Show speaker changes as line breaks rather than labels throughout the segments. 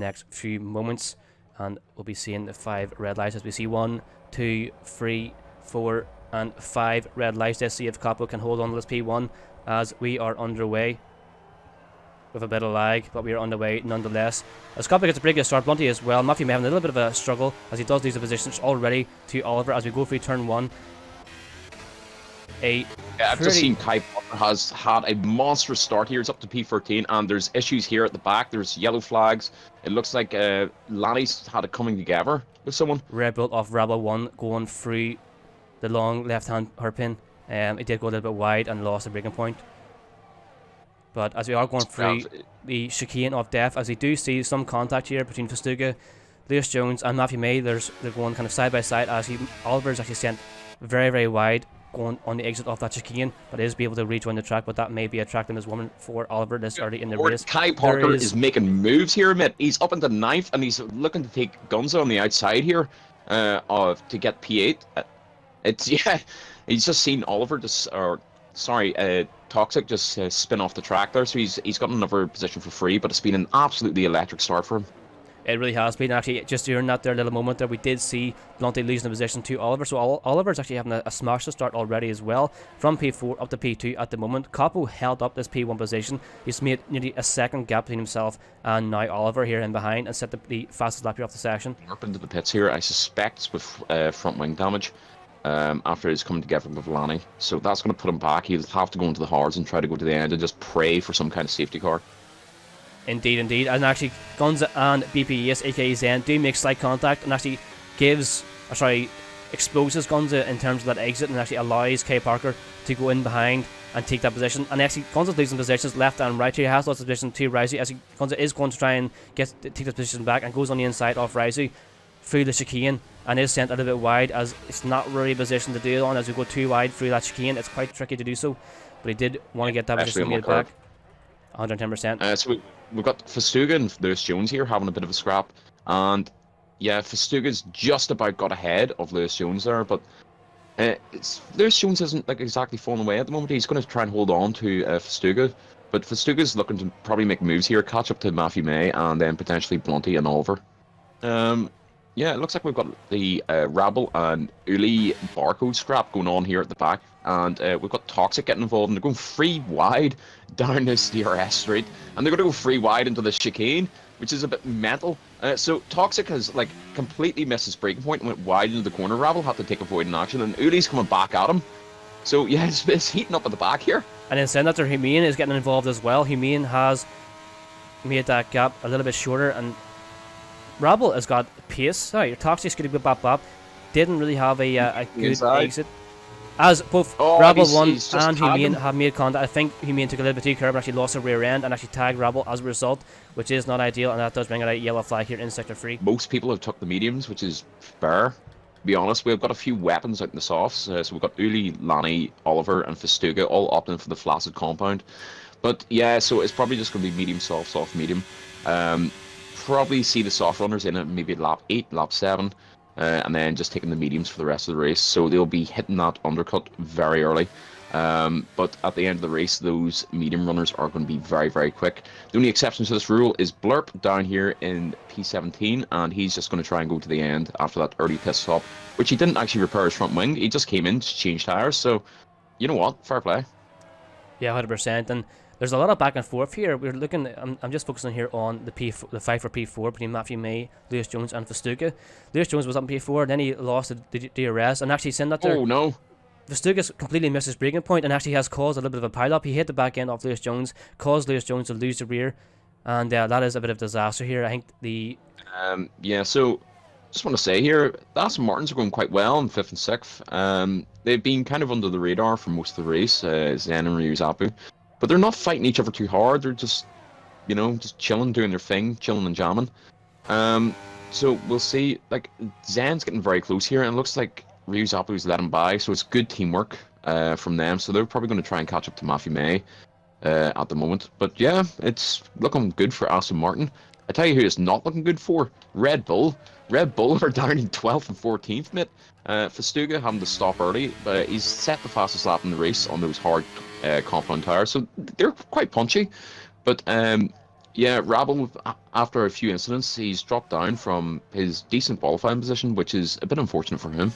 next few moments, and we'll be seeing the 5 red lights as we see 1, 2, 3, 4 and 5 red lights. Let's see if Capo can hold on to this P1 as we are underway with a bit of lag, but we are underway nonetheless. As Capo gets a pretty good start, Blunty as well. Matthew may have a little bit of a struggle as he does lose the positions already to Oliver as we go through turn 1.
I've just seen Kai Parker has had a monstrous start here. It's up to P13, and there's issues here at the back. There's yellow flags. It looks like Lanny's had it coming together with someone.
Red Bull off Rabble 1 going through the long left-hand hairpin. It did go a little bit wide and lost the breaking point. But as we are going through the chicane of death, as we do see some contact here between Festuga, Lewis Jones and Matthew May, they're going kind of side by side as Oliver is actually sent very, very wide going on the exit of that chicane, but is be able to rejoin the track, but that may be attracting as woman for Oliver this early in the race.
Kai Parker is making moves here, mate. He's up into 9th and he's looking to take Gunza on the outside here to get P8. He's just seen Oliver Toxic just spin off the track there, so he's got another position for free, but it's been an absolutely electric start for him.
It really has been. Actually, just during that there little moment there, we did see Blunty losing the position to Oliver, so Oliver's actually having a smash to start already as well, from P4 up to P2 at the moment. Capo held up this P1 position. He's made nearly a second gap between himself and now Oliver here in behind, and set the fastest lap here off the section.
Up into the pits here, I suspect with front wing damage. After he's coming together with Lanny, so that's going to put him back. He'll have to go into the hards and try to go to the end and just pray for some kind of safety car.
Indeed, indeed. And actually, Gunza and BPES, aka Zen, do make slight contact and actually exposes Gunza in terms of that exit, and actually allows K Parker to go in behind and take that position. And actually, Gunza's losing positions left and right here. He has lost his position to Risey, as Gunza is going to try and take this position back, and goes on the inside of Risey through the chicane, and is sent a little bit wide, as it's not really a position to do it on. As we go too wide through that chicane, it's quite tricky to do so, but he did want to get that position made back. 110%.
So we've got Festuga and Lewis Jones here having a bit of a scrap, and yeah, Festuga's just about got ahead of Lewis Jones there, but Lewis Jones isn't exactly falling away at the moment. He's going to try and hold on to Festuga, but Festuga's looking to probably make moves here, catch up to Matthew May, and then potentially Blunty and Oliver. Yeah, it looks like we've got the Rabble and Uli barcode scrap going on here at the back, and we've got Toxic getting involved, and they're going 3 wide down this DRS straight, and they're going to go 3 wide into the chicane, which is a bit mental. So Toxic has completely missed his breaking point and went wide into the corner. Rabble had to take avoiding action, and Uli's coming back at him. So yeah, it's heating up at the back here.
And then saying that there, Humane is getting involved as well. Humane has made that gap a little bit shorter, and Rabble has got pace. Sorry, your Toxic's going to go bop. Didn't really have a good exit. As both Rabble 1 and Humane have made contact. I think Humane took a little bit too curve and actually lost the rear end and actually tagged Rabble as a result, which is not ideal, and that does bring out a yellow flag here in Sector 3.
Most people have took the mediums, which is fair. To be honest, we've got a few weapons out in the softs. So we've got Uli, Lanny, Oliver, and Festuga all opting for the flaccid compound. But yeah, so it's probably just going to be medium, soft, medium. Probably see the soft runners in it maybe lap 8, lap 7, and then just taking the mediums for the rest of the race. So they'll be hitting that undercut very early. But at the end of the race, those medium runners are going to be very, very quick. The only exception to this rule is Blurp down here in P17, and he's just going to try and go to the end after that early pit stop, which he didn't actually repair his front wing. He just came in to change tyres. So, you know what? Fair play.
Yeah, 100%. And there's a lot of back and forth here. We're looking. I'm just focusing here on the fight for P4 between Matthew May, Lewis Jones, and Festuga. Lewis Jones was up in P4, then he lost the DRS, and actually sent that there.
Oh no!
Festuga's completely missed his breaking point and actually has caused a little bit of a pile-up. He hit the back end of Lewis Jones, caused Lewis Jones to lose the rear, and that is a bit of disaster here. I think the
yeah. So just want to say here, the Aston Martins are going quite well in 5th and 6th. They've been kind of under the radar for most of the race, Zen and Ryuzapu. But they're not fighting each other too hard. They're just, just chilling, doing their thing, chilling and jamming. So we'll see. Zen's getting very close here, and it looks like Ryuzapu's let him by. So it's good teamwork from them. So they're probably going to try and catch up to Matthew May at the moment. But yeah, it's looking good for Aston Martin. I tell you who it's not looking good for: Red Bull. Red Bull are down in 12th and 14th, mate. Festuga having to stop early, but he's set the fastest lap in the race on those hard compound tires, so they're quite punchy. But Yeah, Rabel, after a few incidents, he's dropped down from his decent qualifying position, which is a bit unfortunate for him.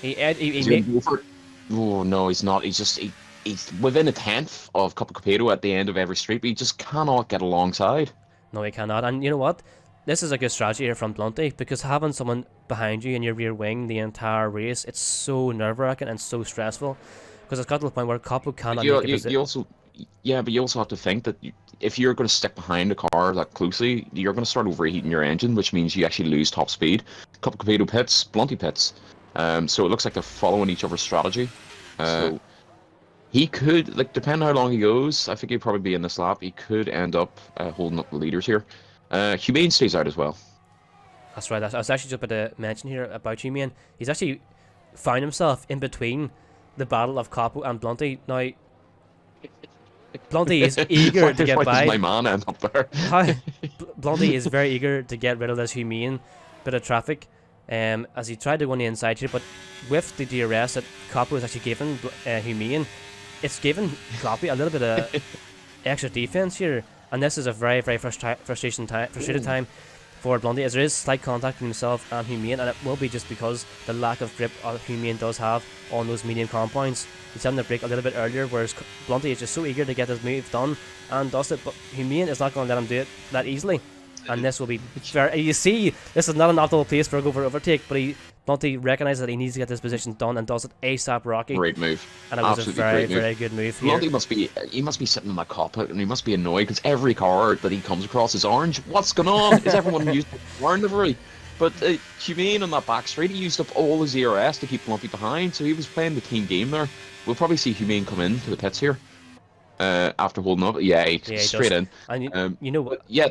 He
Is he
made.
going to go for it? Oh, no, he's not. He's within a tenth of Capo Capito at the end of every street, but he just cannot get alongside.
No, he cannot. And you know what? This is a good strategy here from Blunty, because having someone behind you in your rear wing the entire race, it's so nerve-wracking and so stressful. Because it's got to the point where Capo
But
cannot make a position.
you also, yeah, but you also have to think that if you're going to stick behind a car that closely, you're going to start overheating your engine, which means you actually lose top speed. Capo Capito pits, Blunty pits. So it looks like they're following each other's strategy. So he could, like, depending on how long he goes, I think he'd probably be in this lap. He could end up holding up the leaders here. Humane stays out as well.
That's right. I was actually just about to mention here about Humane. He's actually found himself in between the battle of Capo and Blunty. Now, Blunty is eager to get
Why does
by.
my man end up there?
Blunty is very eager to get rid of this Humane bit of traffic, as he tried to go on the inside here, but with the DRS that Capo is actually giving Humane, it's given Capo a little bit of extra defense here, and this is a very, very frustrated time for Blunty, as there is slight contact between himself and Humane, and it will be just because the lack of grip Humane does have on those medium compounds. He's having to brake a little bit earlier, whereas Blunty is just so eager to get his move done and does it, but Humane is not going to let him do it that easily. And this will be very, you see, this is not an optimal place for a go for overtake, but Blunty recognises that he needs to get this position done and does it ASAP Rocky.
Great move.
And it was a very, very good move here.
Blunty must be sitting in that cockpit and he must be annoyed because every car that he comes across is orange. What's going on? Is everyone using orange livery? But Humane on that back straight, he used up all his ERS to keep Blunty behind, so he was playing the team game there. We'll probably see Humane come into the pits here. After holding up, he straight in.
And you know what?
Yeah,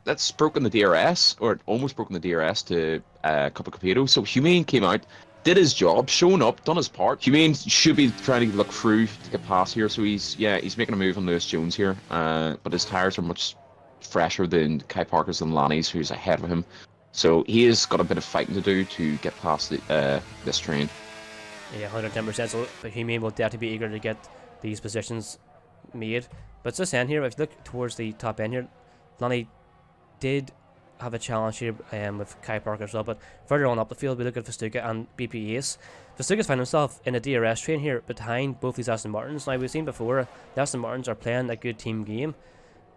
that's broken the DRS, or almost broken the DRS to Capo Capito. So Humane came out, did his job, shown up, done his part. Humane should be trying to look through to get past here. So he's making a move on Lewis Jones here. But his tires are much fresher than Kai Parker's and Lanny's, who's ahead of him. So he has got a bit of fighting to do to get past this train.
Yeah, 110%. So Humane will definitely be eager to get these positions made. But just saying here, if you look towards the top end here, Lanny did have a challenge here with Kai Parker as well, but further on up the field we look at Festuca and BP Ace. Festuca's found himself in a DRS train here behind both these Aston Martins. Now we've seen before the Aston Martins are playing a good team game,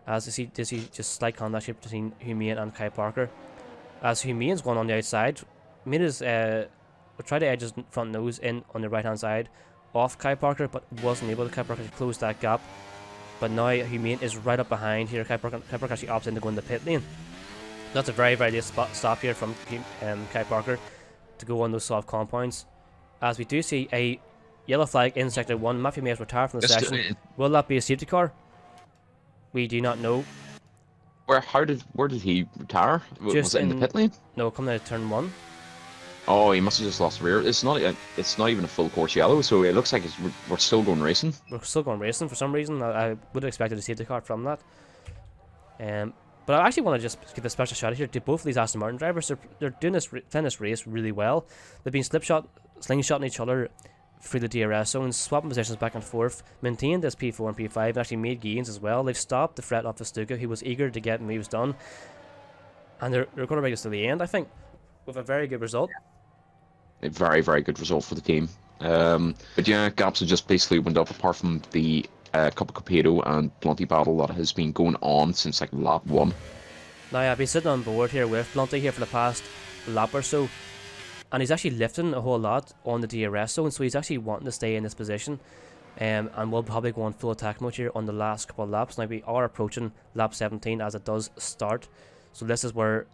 as you see just slight contact here between Humane and Kai Parker. As Humane's going on the outside, made his tried to edge his front nose in on the right hand side off Kai Parker, but wasn't able to. Kai Parker to close that gap. But now Humane is right up behind here. Kai Parker actually opts in to go in the pit lane. That's a very, very late stop here from Kai Parker to go on those soft compounds. As we do see a yellow flag in Sector 1. Matthew may have retired from the session. Will that be a safety car? We do not know.
Where did he retire? Was it in the pit lane?
No, coming out of turn 1.
Oh, he must have just lost the rear. It's not even a full course yellow, so it looks like we're still going racing.
We're still going racing for some reason. I would have expected a safety car from that. But I actually want to just give a special shout out here to both of these Aston Martin drivers. They're doing this race really well. They've been slingshotting each other through the DRS zones, swapping positions back and forth, maintained this P4 and P5, and actually made gains as well. They've stopped the threat off Festuca, who was eager to get moves done. And they're going to bring us to the end, I think, with a very good result.
A very, very good result for the team. But yeah, gaps have just basically went up, apart from the Capo Capito and Blunty battle that has been going on since like lap 1.
Now, I've been sitting on board here with Blunty here for the past lap or so, and he's actually lifting a whole lot on the DRS zone, so he's actually wanting to stay in this position. And we'll probably go on full attack mode here on the last couple of laps. Now, we are approaching lap 17 as it does start, so this is where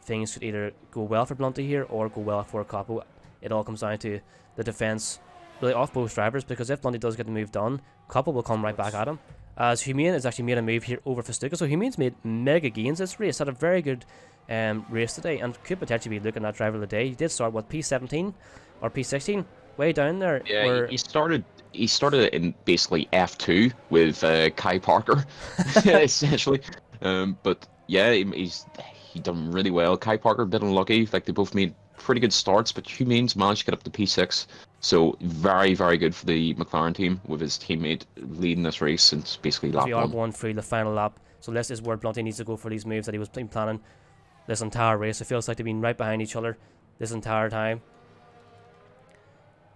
things could either go well for Blunty here or go well for Capo. It all comes down to the defense really off both drivers, because if Blunty does get the move done, Capo will come right back at him. As Humane has actually made a move here over Festuca, so Humane's made mega gains this race. Had a very good race today and could potentially be looking at driver of the day. He did start what, P17 or P16, way down there.
Yeah, he started in basically F2 with Kai Parker essentially. But yeah, he done really well. Kai Parker a bit unlucky, like they both made pretty good starts, but Humane's managed to get up to P6, so very, very good for the McLaren team with his teammate leading this race since basically lap 1.
We are going through the final lap So this is where Blunty needs to go for these moves that he was planning this entire race. It feels like they've been right behind each other this entire time.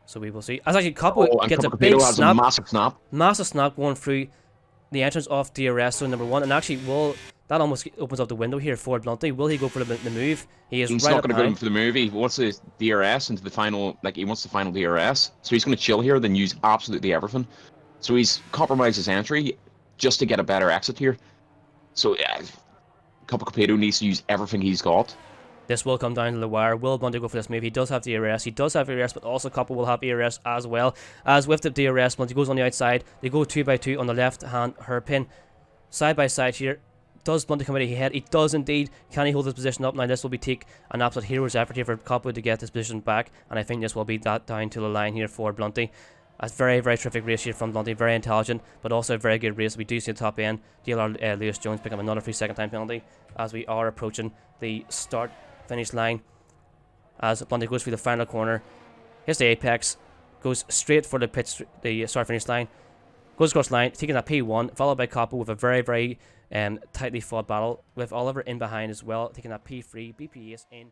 So we will see. As actually Capo gets a big snap.
A massive snap.
Massive snap going through the entrance of DRS, so number 1. And actually, that almost opens up the window here for Blunty. Will he go for the move? He's right
not going to go for the move. He wants the DRS into the final, like he wants the final DRS. So he's going to chill here, then use absolutely everything. So he's compromised his entry just to get a better exit here. So yeah, Capo Capito needs to use everything he's got.
This will come down to the wire. Will Blunty go for this move? He does have DRS. He does have DRS, but also Capo will have ERS as well. As with the DRS, Blunty goes on the outside. They go 2x2 on the left-hand hairpin. Side by side here. Does Blunty come out ahead? He does indeed. Can he hold his position up? Now this will be take an absolute hero's effort here for Capo to get his position back. And I think this will be that down to the line here for Blunty. A very, very terrific race here from Blunty. Very intelligent, but also a very good race. We do see the top end. DLR Lewis Jones picking up another 3-second time penalty as we are approaching the start-finish line. As Blunty goes through the final corner. Here's the apex. Goes straight for the start-finish line. Goes across the line, taking that P1, followed by Capo with a very, very tightly fought battle with Oliver in behind as well, taking that P3, BP Ace in.